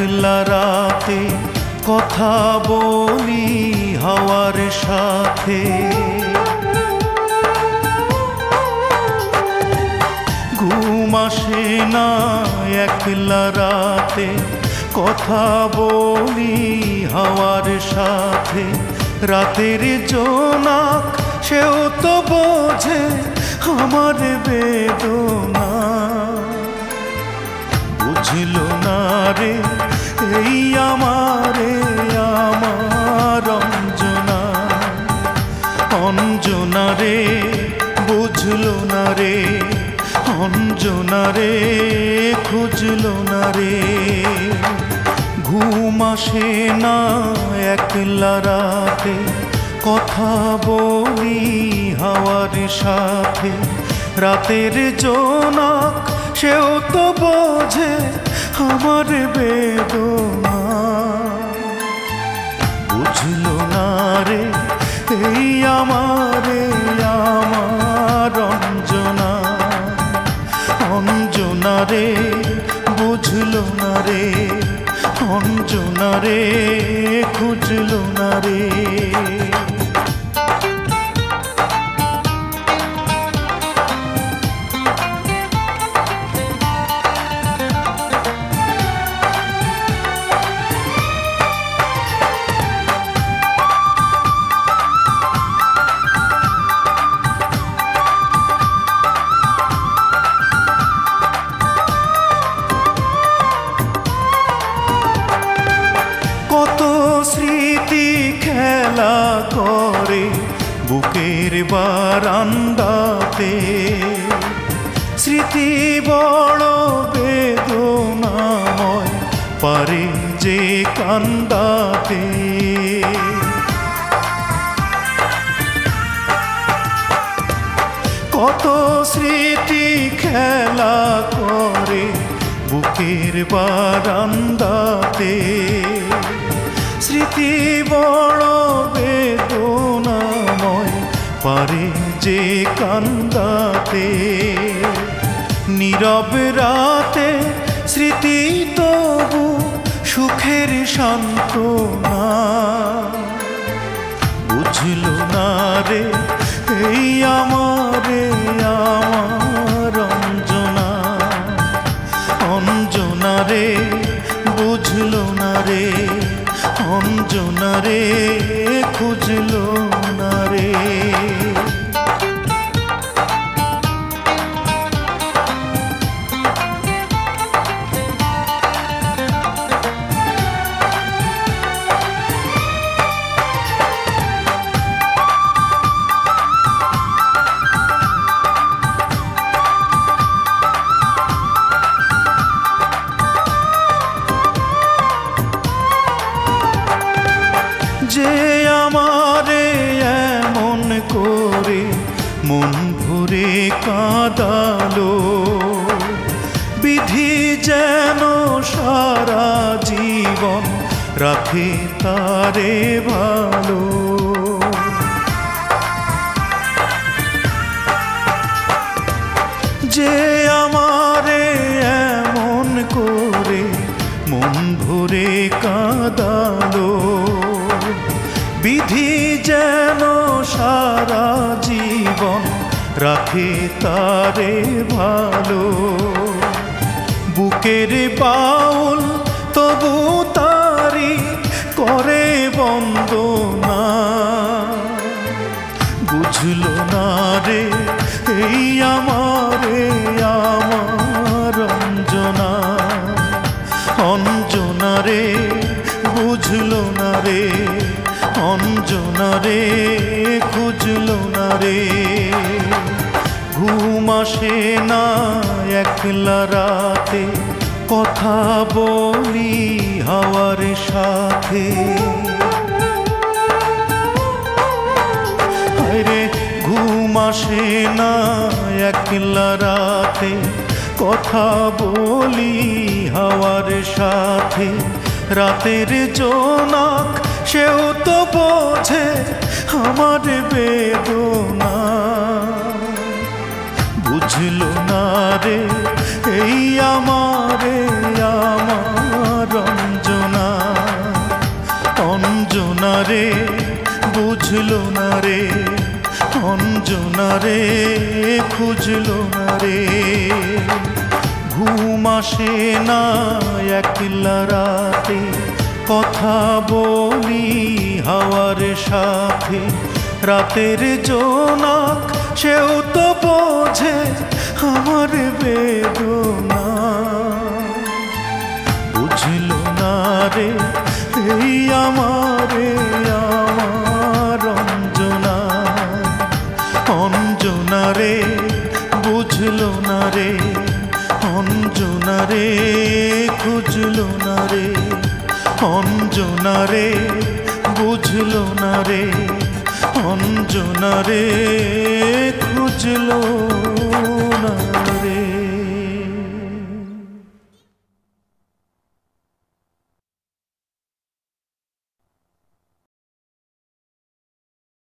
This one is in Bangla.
একলা রাতে কথা বলি হাওয়ার সাথে। ঘুম আসে না একলা রাতে কথা বলি হাওয়ার সাথে। রাতের জোনাক সেও তো বোঝে আমার বেদনা। বুঝলো না রে এই আমারে আমার অঞ্জনা। অঞ্জনা রে বুঝলো না রে, অঞ্জনা রে খুঁজলো না রে। ঘুম আসে না একলা রাতে কথা বলি হাওয়ার সাথে। রাতের জোনাক সেও তো বোঝে আমার বেদনা। বুঝলো না রে এই আমারে আমার অঞ্জনা। অঞ্জনা রে বুঝলো না রে, অঞ্জনা রে খুঁজলো না রে। কত স্মৃতি খেলা করে বুকের বারান্দাতে। স্মৃতি বড় বেদনাময় পারে যে কান্দাতে। কত স্মৃতি খেলা করে বুকের বারান্দাতে। স্মৃতি বড় বেদনাময় পারে যে কান্দাতে। নীরব রাতে স্মৃতি তবু সুখের সান্ত্বনা। বুঝলো না রে এই আমারে আমার অঞ্জনা। অঞ্জনা রে বুঝলো না রে, অঞ্জনা রে খুঁজলো না রে। যে আমারে এমন করে মন ভরে কাঁদালো। বিধি যেন সারা জীবন রাখে তারে ভালো। যে আমারে এমন করে মন ভরে কাঁদালো। বিধি যেন সারা জীবন রাখে তারে ভালো। বুকের বাউল তবু তারি করে বন্দনা। বুঝলো না রে এই আমারে আমার অঞ্জনা। অঞ্জনা রে বুঝলো না রে, অঞ্জনা রে খুঁজলো না রে। ঘুম আসে না একলা রাতে কথা বলি হাওয়ার সাথে। আরে ঘুম আসে না একলা রাতে কথা বলি হাওয়ার সাথে। রাতের জোনাক সেও তো বোঝে আমার বেদনা। বুঝলো না রে এই আমারে আমার রে বুঝলো না রে, অঞ্জনা রে খুঁজলো না রে। ঘুম আসে না একলা রাতে, কথা বলি হাওয়ার সাথে। রাতের জোনাক সেও তো বোঝে আমার বেদনা। বুঝলো না রে এই আমার অঞ্জনা, অঞ্জনা রে বুঝলো না রে, অঞ্জনা রে খুঁজলো না রে, অঞ্জনা রে বুঝলো না রে, অঞ্জনা রে খুঁজলো না রে।